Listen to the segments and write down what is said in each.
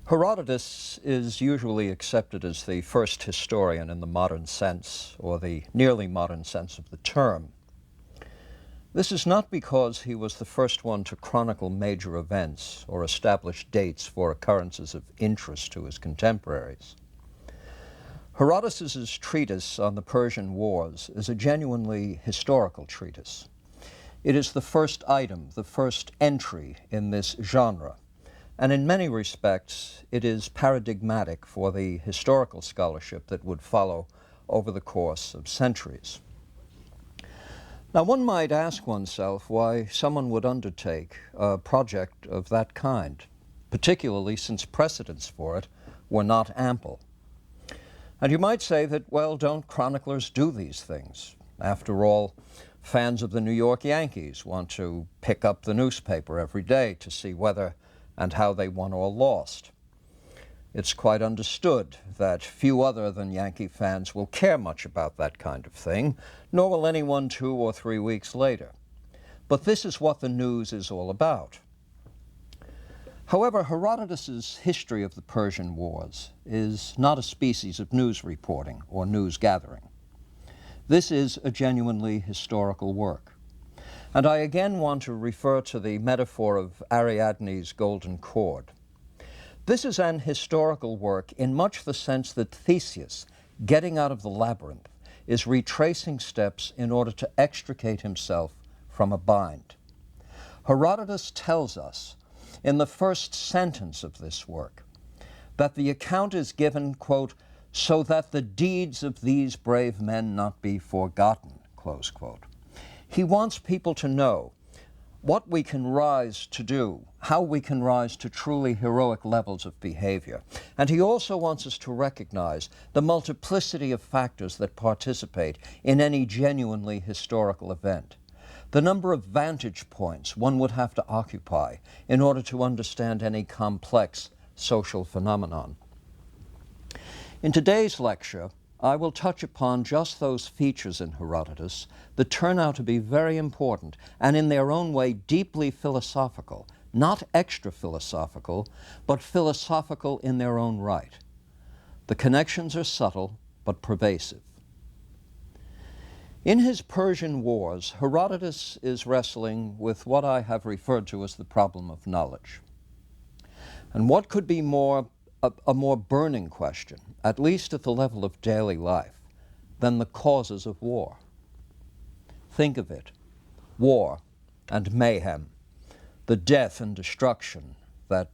Herodotus is usually accepted as the first historian in the modern sense, or the nearly modern sense of the term. This is not because he was the first one to chronicle major events or establish dates for occurrences of interest to his contemporaries. Herodotus's treatise on the Persian Wars is a genuinely historical treatise. It is the first item, the first entry in this genre, and in many respects it is paradigmatic for the historical scholarship that would follow over the course of centuries. Now, one might ask oneself why someone would undertake a project of that kind, particularly since precedents for it were not ample. And you might say that, well, don't chroniclers do these things? After all, fans of the New York Yankees want to pick up the newspaper every day to see whether and how they won or lost. It's quite understood that few other than Yankee fans will care much about that kind of thing, nor will anyone 2 or 3 weeks later. But this is what the news is all about. However, Herodotus's history of the Persian Wars is not a species of news reporting or news gathering. This is a genuinely historical work. And I again want to refer to the metaphor of Ariadne's golden cord. This is an historical work in much the sense that Theseus, getting out of the labyrinth, is retracing steps in order to extricate himself from a bind. Herodotus tells us in the first sentence of this work that the account is given, quote, so that the deeds of these brave men not be forgotten, close quote. He wants people to know what we can rise to do, how we can rise to truly heroic levels of behavior. And he also wants us to recognize the multiplicity of factors that participate in any genuinely historical event. The number of vantage points one would have to occupy in order to understand any complex social phenomenon. In today's lecture, I will touch upon just those features in Herodotus that turn out to be very important and in their own way deeply philosophical, not extra-philosophical, but philosophical in their own right. The connections are subtle but pervasive. In his Persian Wars, Herodotus is wrestling with what I have referred to as the problem of knowledge. And what could be a more burning question, at least at the level of daily life, than the causes of war? Think of it. War and mayhem, the death and destruction that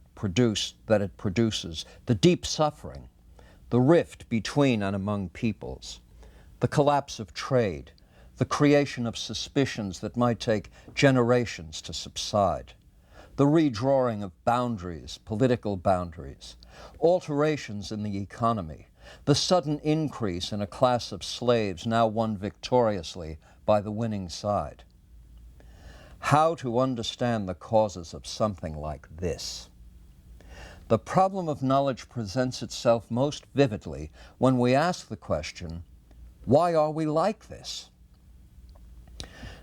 it produces, the deep suffering, the rift between and among peoples, the collapse of trade, the creation of suspicions that might take generations to subside, the redrawing of boundaries, political boundaries, alterations in the economy, the sudden increase in a class of slaves now won victoriously by the winning side. How to understand the causes of something like this? The problem of knowledge presents itself most vividly when we ask the question, why are we like this?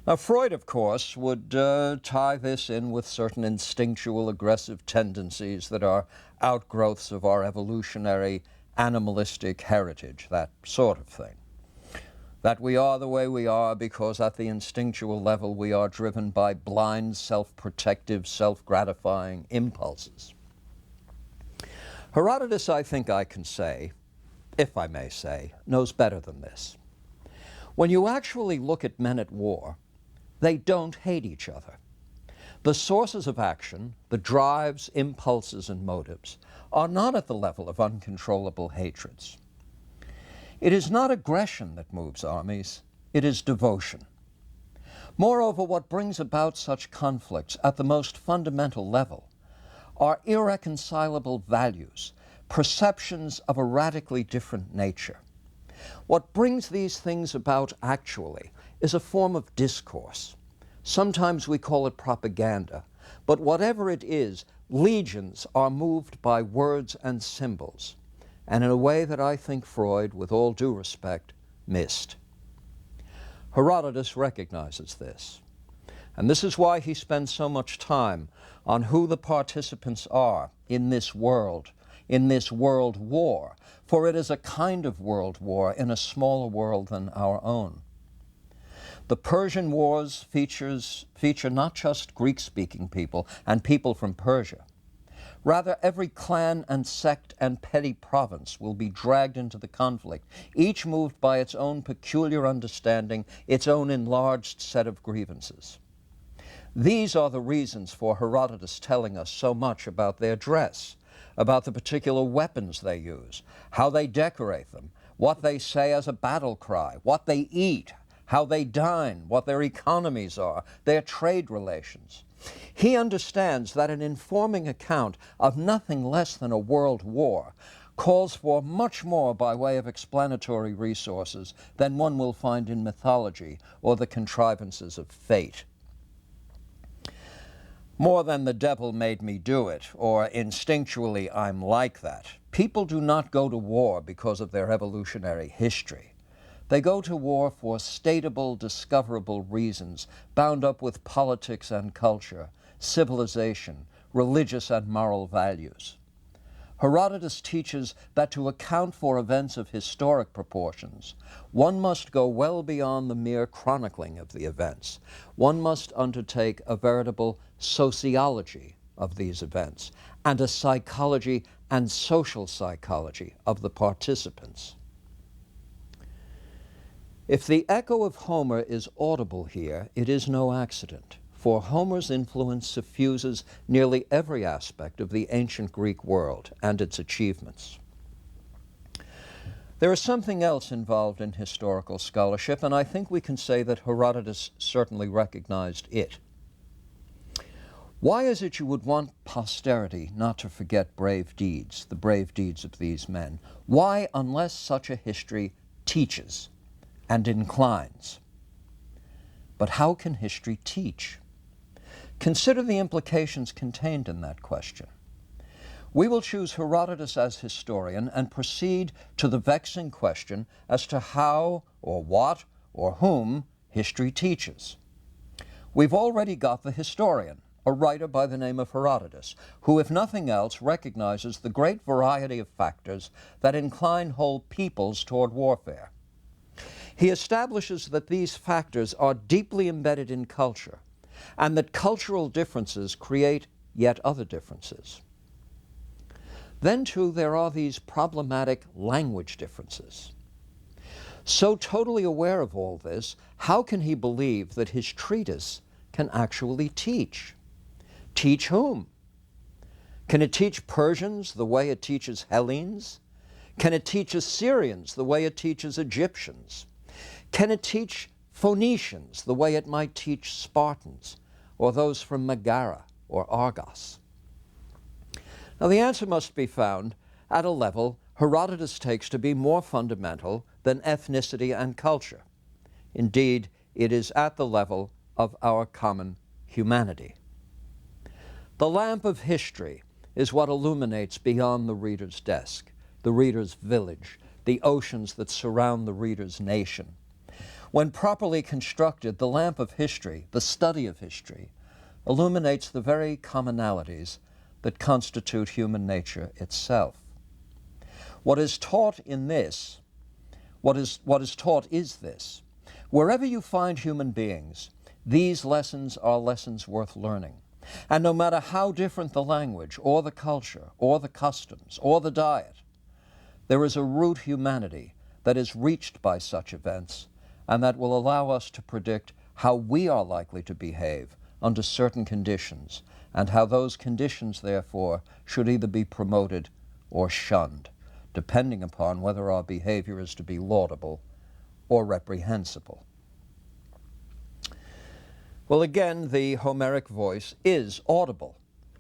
Now, Freud, of course, would tie this in with certain instinctual aggressive tendencies that are outgrowths of our evolutionary animalistic heritage, that sort of thing. That we are the way we are because at the instinctual level we are driven by blind, self-protective, self-gratifying impulses. Herodotus, I think I can say, if I may say, knows better than this. When you actually look at men at war, they don't hate each other. The sources of action, the drives, impulses, and motives, are not at the level of uncontrollable hatreds. It is not aggression that moves armies, it is devotion. Moreover, what brings about such conflicts at the most fundamental level are irreconcilable values, perceptions of a radically different nature. What brings these things about actually is a form of discourse. Sometimes we call it propaganda, but whatever it is, legions are moved by words and symbols, and in a way that I think Freud, with all due respect, missed. Herodotus recognizes this, and this is why he spends so much time on who the participants are in this world in this world war, for it is a kind of world war in a smaller world than our own. The Persian Wars feature not just Greek-speaking people and people from Persia. Rather, every clan and sect and petty province will be dragged into the conflict, each moved by its own peculiar understanding, its own enlarged set of grievances. These are the reasons for Herodotus telling us so much about their dress, about the particular weapons they use, how they decorate them, what they say as a battle cry, what they eat, how they dine, what their economies are, their trade relations. He understands that an informing account of nothing less than a world war calls for much more by way of explanatory resources than one will find in mythology or the contrivances of fate. More than the devil made me do it, or instinctually I'm like that. People do not go to war because of their evolutionary history. They go to war for stateable, discoverable reasons, bound up with politics and culture, civilization, religious and moral values. Herodotus teaches that to account for events of historic proportions, one must go well beyond the mere chronicling of the events. One must undertake a veritable sociology of these events and a psychology and social psychology of the participants. If the echo of Homer is audible here, it is no accident, for Homer's influence suffuses nearly every aspect of the ancient Greek world and its achievements. There is something else involved in historical scholarship, and I think we can say that Herodotus certainly recognized it. Why is it you would want posterity not to forget brave deeds, the brave deeds of these men? Why, unless such a history teaches and inclines? But how can history teach? Consider the implications contained in that question. We will choose Herodotus as historian and proceed to the vexing question as to how or what or whom history teaches. We've already got the historian, a writer by the name of Herodotus, who, if nothing else, recognizes the great variety of factors that incline whole peoples toward warfare. He establishes that these factors are deeply embedded in culture, and that cultural differences create yet other differences. Then, too, there are these problematic language differences. So totally aware of all this, how can he believe that his treatise can actually teach? Teach whom? Can it teach Persians the way it teaches Hellenes? Can it teach Assyrians the way it teaches Egyptians? Can it teach Phoenicians the way it might teach Spartans, or those from Megara or Argos? Now, the answer must be found at a level Herodotus takes to be more fundamental than ethnicity and culture. Indeed, it is at the level of our common humanity. The lamp of history is what illuminates beyond the reader's desk, the reader's village, the oceans that surround the reader's nation. When properly constructed, the lamp of history, the study of history, illuminates the very commonalities that constitute human nature itself. What is taught in this, what is taught is this: wherever you find human beings, these lessons are lessons worth learning. And no matter how different the language, or the culture, or the customs, or the diet, there is a root humanity that is reached by such events, and that will allow us to predict how we are likely to behave under certain conditions, and how those conditions, therefore, should either be promoted or shunned, depending upon whether our behavior is to be laudable or reprehensible. Well, again, the Homeric voice is audible,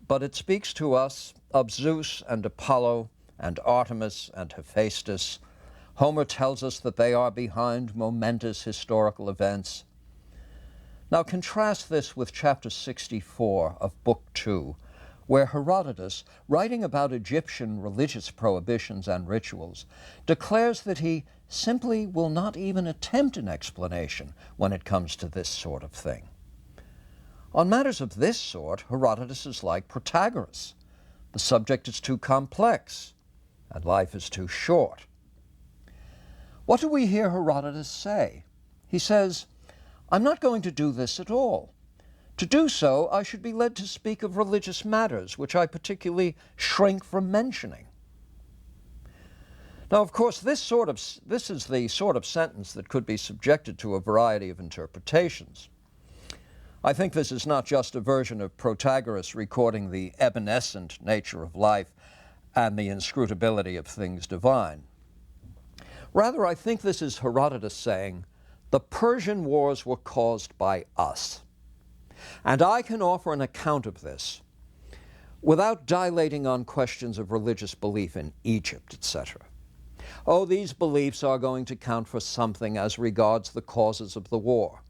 but it speaks to us of Zeus and Apollo and Artemis and Hephaestus. Homer tells us that they are behind momentous historical events. Now contrast this with chapter 64 of Book 2, where Herodotus, writing about Egyptian religious prohibitions and rituals, declares that he simply will not even attempt an explanation when it comes to this sort of thing. On matters of this sort, Herodotus is like Protagoras. The subject is too complex. and life is too short. What do we hear Herodotus say? He says, "I'm not going to do this at all. To do so, I should be led to speak of religious matters, which I particularly shrink from mentioning." Now, of course, this is the sort of sentence that could be subjected to a variety of interpretations. I think this is not just a version of Protagoras recording the evanescent nature of life and the inscrutability of things divine. Rather, I think this is Herodotus saying, the Persian Wars were caused by us. And I can offer an account of this without dilating on questions of religious belief in Egypt, etc. Oh, these beliefs are going to count for something as regards the causes of the war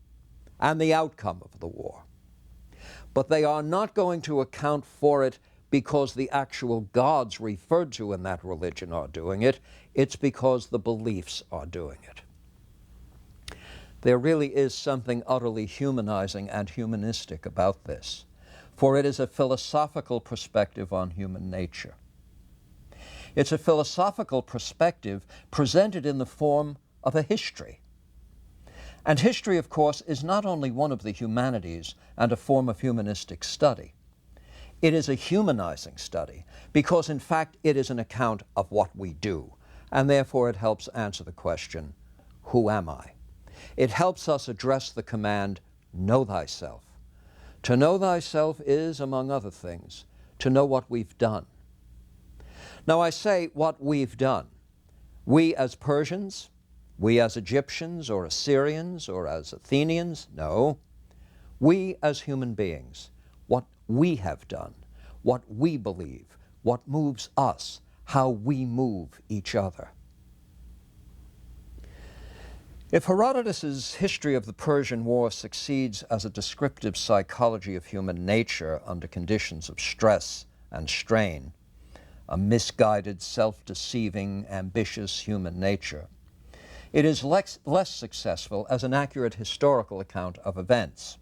and the outcome of the war. But they are not going to account for it because the actual gods referred to in that religion are doing it. It's because the beliefs are doing it. There really is something utterly humanizing and humanistic about this, for it is a philosophical perspective on human nature. It's a philosophical perspective presented in the form of a history. And history, of course, is not only one of the humanities and a form of humanistic study. It is a humanizing study because, in fact, it is an account of what we do, and therefore it helps answer the question, who am I? It helps us address the command, know thyself. To know thyself is, among other things, to know what we've done. Now, I say what we've done. We as Persians, we as Egyptians or Assyrians or as Athenians, no. We as human beings, what we have done, what we believe, what moves us, how we move each other. If Herodotus's history of the Persian War succeeds as a descriptive psychology of human nature under conditions of stress and strain, a misguided, self-deceiving, ambitious human nature, it is less successful as an accurate historical account of events.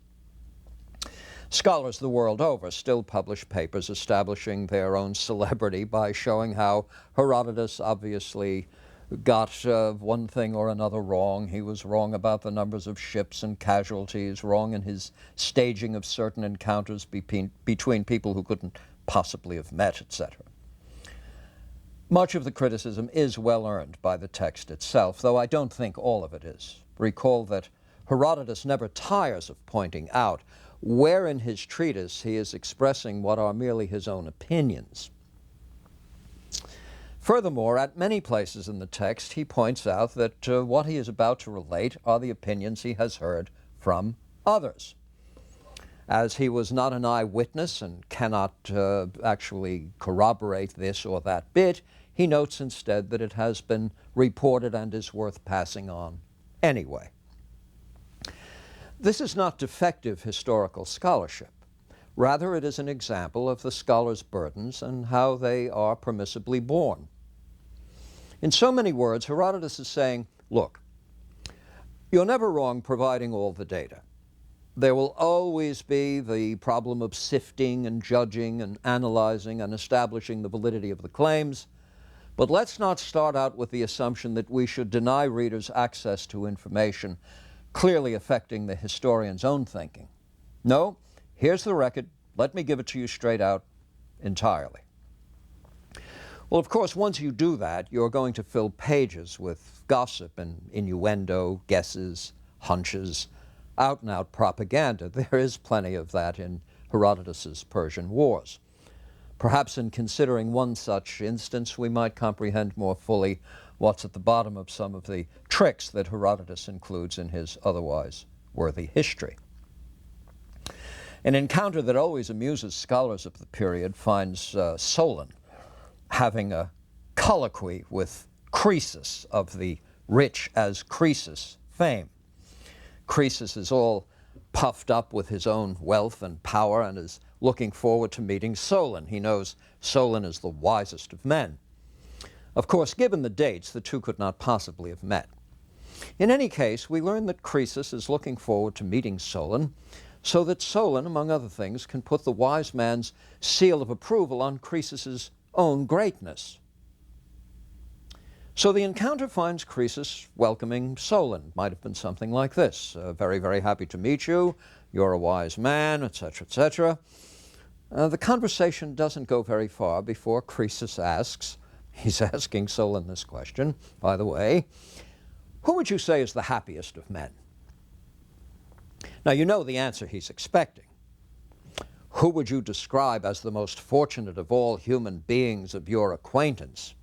Scholars the world over still publish papers establishing their own celebrity by showing how Herodotus obviously got one thing or another wrong. He was wrong about the numbers of ships and casualties, wrong in his staging of certain encounters between people who couldn't possibly have met, etc. Much of the criticism is well earned by the text itself, though I don't think all of it is. Recall that Herodotus never tires of pointing out where in his treatise he is expressing what are merely his own opinions. Furthermore, at many places in the text, he points out that what he is about to relate are the opinions he has heard from others. As he was not an eyewitness and cannot actually corroborate this or that bit, he notes instead that it has been reported and is worth passing on anyway. This is not defective historical scholarship. Rather, it is an example of the scholar's burdens and how they are permissibly borne. In so many words, Herodotus is saying, look, you're never wrong providing all the data. There will always be the problem of sifting and judging and analyzing and establishing the validity of the claims, but let's not start out with the assumption that we should deny readers access to information clearly affecting the historian's own thinking. No, here's the record. Let me give it to you straight out entirely. Well, of course, once you do that, you're going to fill pages with gossip and innuendo, guesses, hunches, out-and-out propaganda. There is plenty of that in Herodotus's Persian Wars. Perhaps in considering one such instance, we might comprehend more fully what's at the bottom of some of the tricks that Herodotus includes in his otherwise worthy history. An encounter that always amuses scholars of the period finds Solon having a colloquy with Croesus of the rich as Croesus fame. Croesus is all puffed up with his own wealth and power and is looking forward to meeting Solon. He knows Solon is the wisest of men. Of course, given the dates, the two could not possibly have met. In any case, we learn that Croesus is looking forward to meeting Solon so that Solon, among other things, can put the wise man's seal of approval on Croesus's own greatness. So the encounter finds Croesus welcoming Solon. Might have been something like this: very, very happy to meet you. You're a wise man, etc., etc. The conversation doesn't go very far before Croesus asks, he's asking Solon this question, by the way, who would you say is the happiest of men? Now, you know the answer he's expecting. Who would you describe as the most fortunate of all human beings of your acquaintance?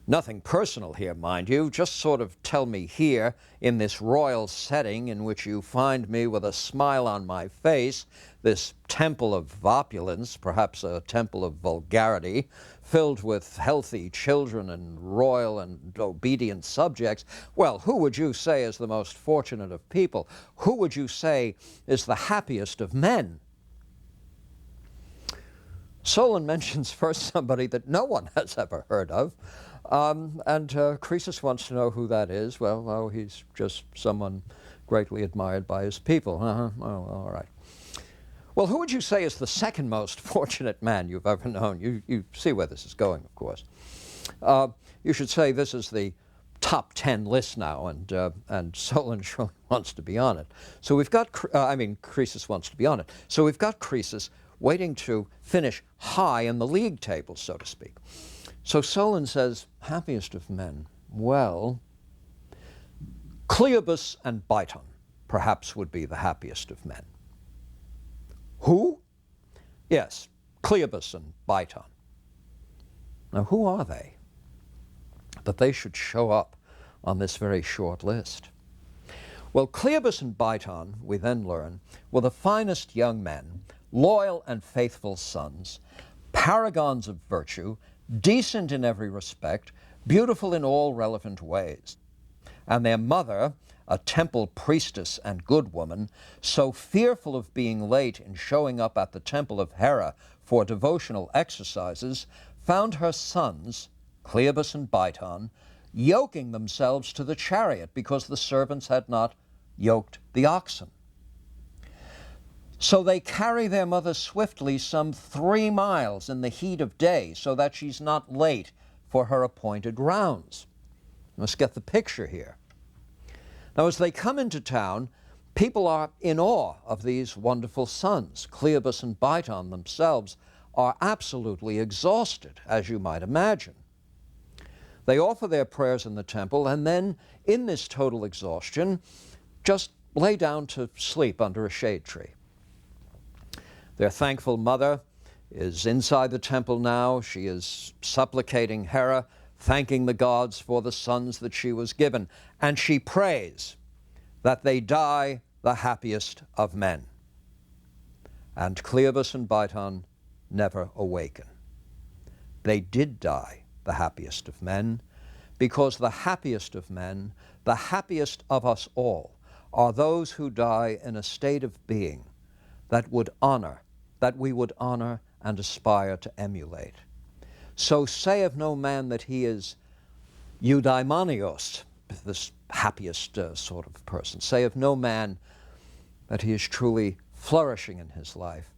Nothing personal here, mind you. Just sort of tell me here, in this royal setting in which you find me with a smile on my face, this temple of opulence, perhaps a temple of vulgarity, filled with healthy children and royal and obedient subjects, well, who would you say is the most fortunate of people? Who would you say is the happiest of men? Solon mentions first somebody that no one has ever heard of, and Croesus wants to know who that is. Well, oh, he's just someone greatly admired by his people. Oh, all right. Well, who would you say is the second most fortunate man you've ever known? You see where this is going, of course. You should say this is the top 10 list now, and Solon surely wants to be on it. So we've got, Croesus wants to be on it. So we've got Croesus waiting to finish high in the league table, so to speak. So Solon says, happiest of men. Well, Cleobus and Biton perhaps would be the happiest of men. Who? Yes, Cleobus and Biton. Now, who are they that they should show up on this very short list? Well, Cleobus and Biton, we then learn, were the finest young men, loyal and faithful sons, paragons of virtue, decent in every respect, beautiful in all relevant ways. And their mother, a temple priestess and good woman, so fearful of being late in showing up at the temple of Hera for devotional exercises, found her sons, Cleobus and Biton, yoking themselves to the chariot because the servants had not yoked the oxen. So they carry their mother swiftly some 3 miles in the heat of day so that she's not late for her appointed rounds. You must get the picture here. Now, as they come into town, people are in awe of these wonderful sons. Cleobus and Biton themselves are absolutely exhausted, as you might imagine. They offer their prayers in the temple, and then, in this total exhaustion, just lay down to sleep under a shade tree. Their thankful mother is inside the temple now. She is supplicating Hera, thanking the gods for the sons that she was given. And she prays that they die the happiest of men. And Cleobus and Biton never awaken. They did die the happiest of men, because the happiest of men, the happiest of us all, are those who die in a state of being that we would honor and aspire to emulate. So say of no man that he is eudaimonios, this happiest sort of person. Say of no man that he is truly flourishing in his life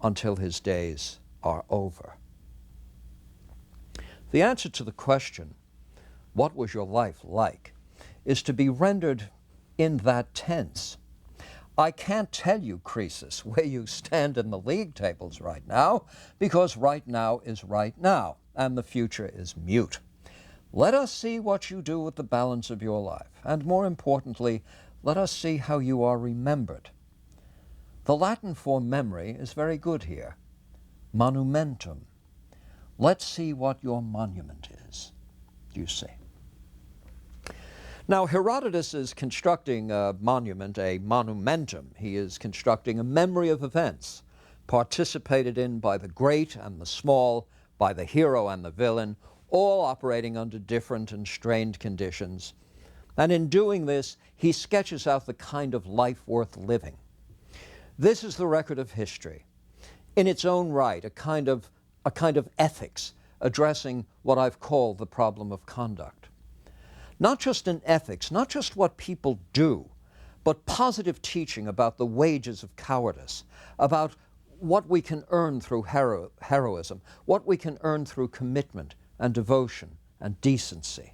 until his days are over. The answer to the question, what was your life like, is to be rendered in that tense. I can't tell you, Croesus, where you stand in the league tables right now, because right now is right now, and the future is mute. Let us see what you do with the balance of your life, and more importantly, let us see how you are remembered. The Latin for memory is very good here, monumentum. Let's see what your monument is, you see. Now, Herodotus is constructing a monument, a monumentum. He is constructing a memory of events participated in by the great and the small, by the hero and the villain, all operating under different and strained conditions. And in doing this, he sketches out the kind of life worth living. This is the record of history, in its own right, a kind of ethics addressing what I've called the problem of conduct. Not just in ethics, not just what people do, but positive teaching about the wages of cowardice, about what we can earn through heroism, what we can earn through commitment and devotion and decency.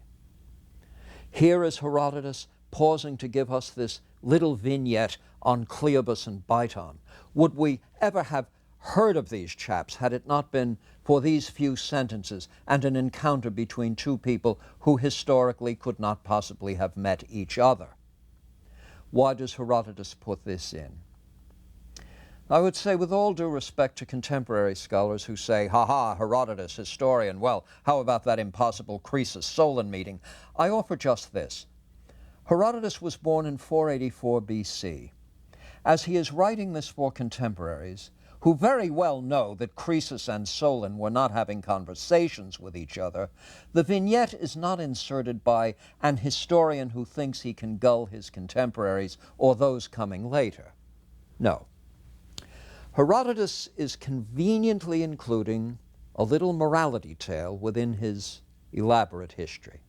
Here is Herodotus pausing to give us this little vignette on Cleobus and Biton. Would we ever have heard of these chaps had it not been for these few sentences and an encounter between two people who historically could not possibly have met each other? Why does Herodotus put this in? I would say, with all due respect to contemporary scholars who say, ha, Herodotus, historian, well, how about that impossible Croesus-Solon meeting? I offer just this. Herodotus was born in 484 BC. As he is writing this for contemporaries, who very well know that Croesus and Solon were not having conversations with each other, the vignette is not inserted by an historian who thinks he can gull his contemporaries or those coming later. No. Herodotus is conveniently including a little morality tale within his elaborate history.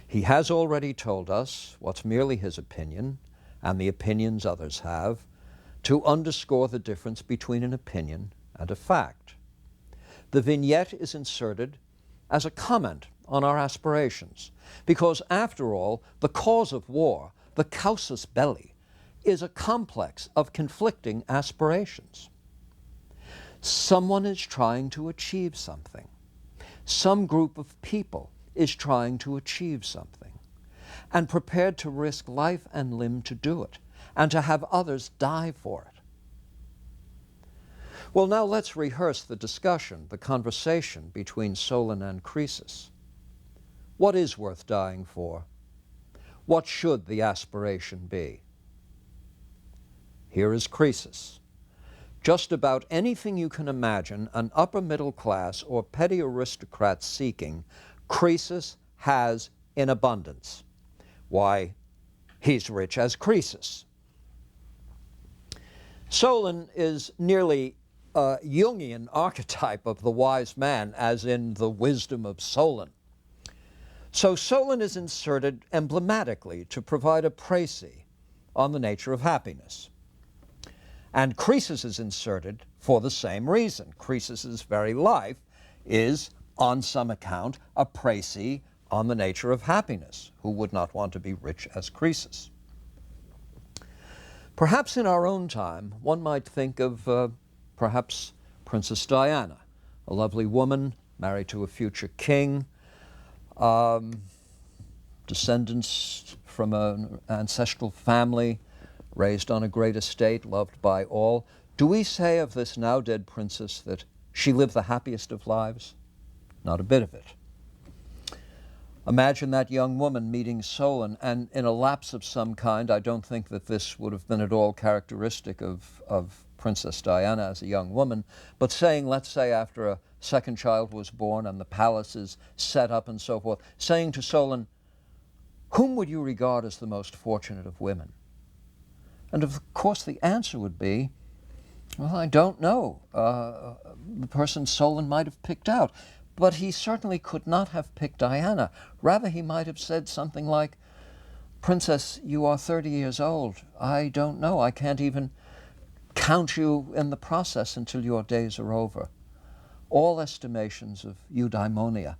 He has already told us what's merely his opinion, and the opinions others have, to underscore the difference between an opinion and a fact. The vignette is inserted as a comment on our aspirations, because after all, the cause of war, the causus belli, is a complex of conflicting aspirations. Someone is trying to achieve something. Some group of people is trying to achieve something, and prepared to risk life and limb to do it, and to have others die for it. Well, now let's rehearse the discussion, the conversation between Solon and Croesus. What is worth dying for? What should the aspiration be? Here is Croesus. Just about anything you can imagine an upper middle class or petty aristocrat seeking, Croesus has in abundance. Why, he's rich as Croesus. Solon is nearly a Jungian archetype of the wise man, as in the wisdom of Solon. So Solon is inserted emblematically to provide a précis on the nature of happiness. And Croesus is inserted for the same reason. Croesus's very life is, on some account, a précis on the nature of happiness. Who would not want to be rich as Croesus? Perhaps in our own time, one might think of perhaps Princess Diana, a lovely woman married to a future king, descendants from an ancestral family, raised on a great estate, loved by all. Do we say of this now dead princess that she lived the happiest of lives? Not a bit of it. Imagine that young woman meeting Solon, and in a lapse of some kind, I don't think that this would have been at all characteristic of Princess Diana as a young woman, but saying, let's say after a second child was born and the palace is set up and so forth, saying to Solon, whom would you regard as the most fortunate of women? And of course the answer would be, well, I don't know. The person Solon might have picked out. But he certainly could not have picked Diana. Rather, he might have said something like, Princess, you are 30 years old. I don't know. I can't even count you in the process until your days are over. All estimations of eudaimonia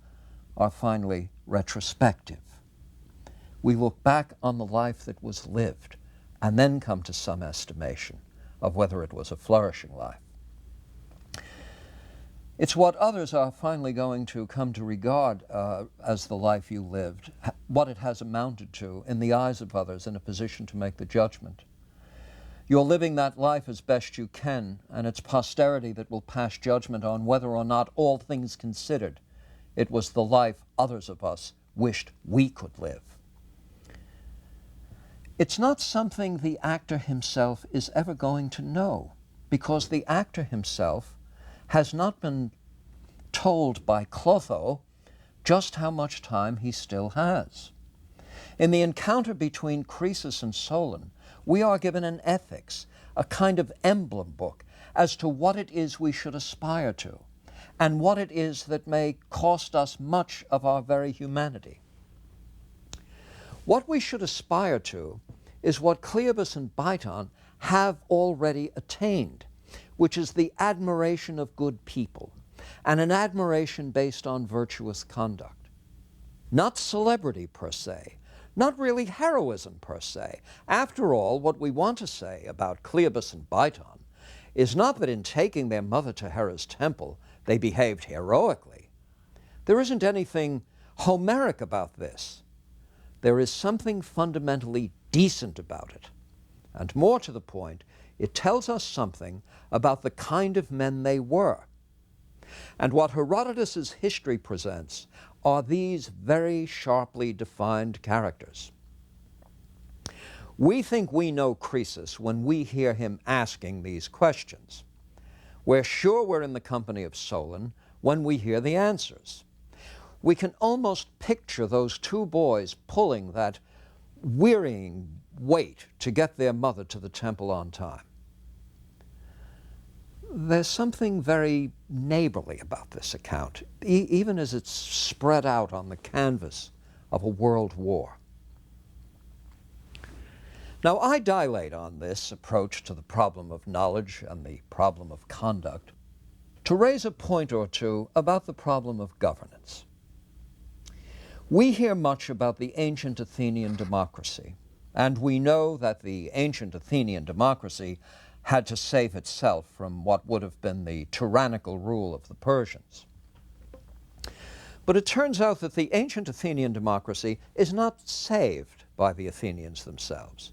are finally retrospective. We look back on the life that was lived and then come to some estimation of whether it was a flourishing life. It's what others are finally going to come to regard as the life you lived, what it has amounted to in the eyes of others in a position to make the judgment. You're living that life as best you can, and it's posterity that will pass judgment on whether or not, all things considered, it was the life others of us wished we could live. It's not something the actor himself is ever going to know, because the actor himself has not been told by Clotho just how much time he still has. In the encounter between Croesus and Solon, we are given an ethics, a kind of emblem book as to what it is we should aspire to, and what it is that may cost us much of our very humanity. What we should aspire to is what Cleobus and Biton have already attained, which is the admiration of good people, and an admiration based on virtuous conduct. not celebrity per se, not really heroism per se. After all, what we want to say about Cleobus and Biton is not that in taking their mother to Hera's temple, they behaved heroically. There isn't anything Homeric about this. There is something fundamentally decent about it. And more to the point, it tells us something about the kind of men they were. And what Herodotus's history presents are these very sharply defined characters. We think we know Croesus when we hear him asking these questions. We're sure we're in the company of Solon when we hear the answers. We can almost picture those two boys pulling that wearying weight to get their mother to the temple on time. There's something very neighborly about this account, even as it's spread out on the canvas of a world war. Now, I dilate on this approach to the problem of knowledge and the problem of conduct to raise a point or two about the problem of governance. We hear much about the ancient Athenian democracy, and we know that the ancient Athenian democracy had to save itself from what would have been the tyrannical rule of the Persians. But it turns out that the ancient Athenian democracy is not saved by the Athenians themselves.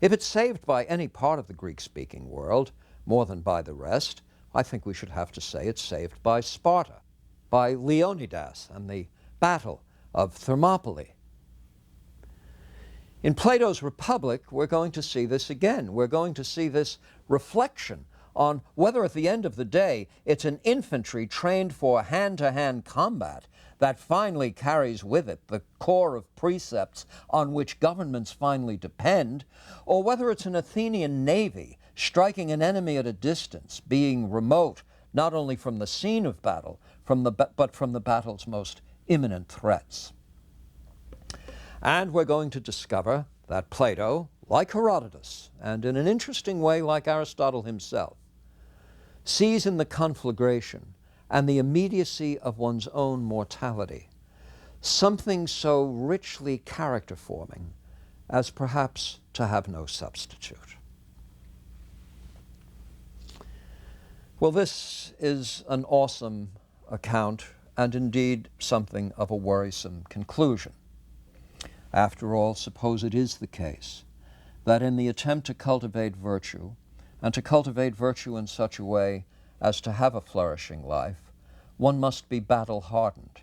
If it's saved by any part of the Greek-speaking world, more than by the rest, I think we should have to say it's saved by Sparta, by Leonidas and the Battle of Thermopylae. In Plato's Republic, we're going to see this again. We're going to see this reflection on whether at the end of the day it's an infantry trained for hand-to-hand combat that finally carries with it the core of precepts on which governments finally depend, or whether it's an Athenian navy striking an enemy at a distance, being remote not only from the scene of battle, but from the battle's most imminent threats. And we're going to discover that Plato, like Herodotus, and in an interesting way like Aristotle himself, sees in the conflagration and the immediacy of one's own mortality something so richly character-forming as perhaps to have no substitute. Well, this is an awesome account and indeed something of a worrisome conclusion. After all, suppose it is the case that in the attempt to cultivate virtue, and to cultivate virtue in such a way as to have a flourishing life, one must be battle-hardened,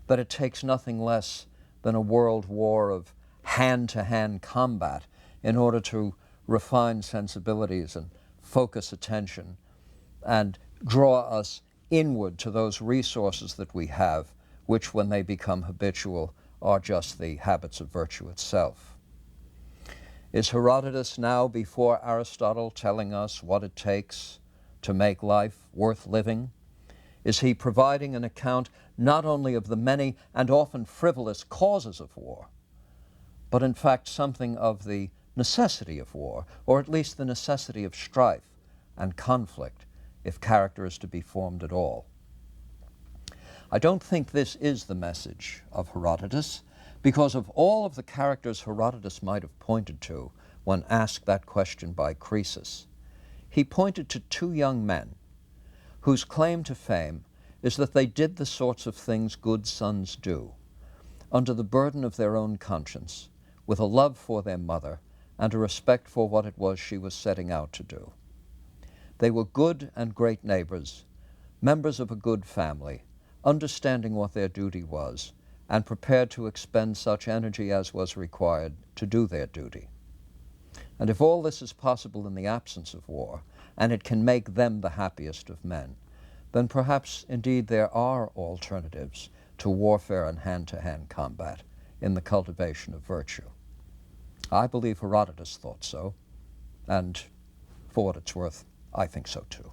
that it takes nothing less than a world war of hand-to-hand combat in order to refine sensibilities and focus attention and draw us inward to those resources that we have, which when they become habitual are just the habits of virtue itself. Is Herodotus now before Aristotle telling us what it takes to make life worth living? Is he providing an account not only of the many and often frivolous causes of war, but in fact something of the necessity of war, or at least the necessity of strife and conflict if character is to be formed at all? I don't think this is the message of Herodotus, because of all of the characters Herodotus might have pointed to when asked that question by Croesus, he pointed to two young men whose claim to fame is that they did the sorts of things good sons do, under the burden of their own conscience, with a love for their mother and a respect for what it was she was setting out to do. They were good and great neighbors, members of a good family, understanding what their duty was, and prepared to expend such energy as was required to do their duty. And if all this is possible in the absence of war, and it can make them the happiest of men, then perhaps indeed there are alternatives to warfare and hand-to-hand combat in the cultivation of virtue. I believe Herodotus thought so, and for what it's worth, I think so too.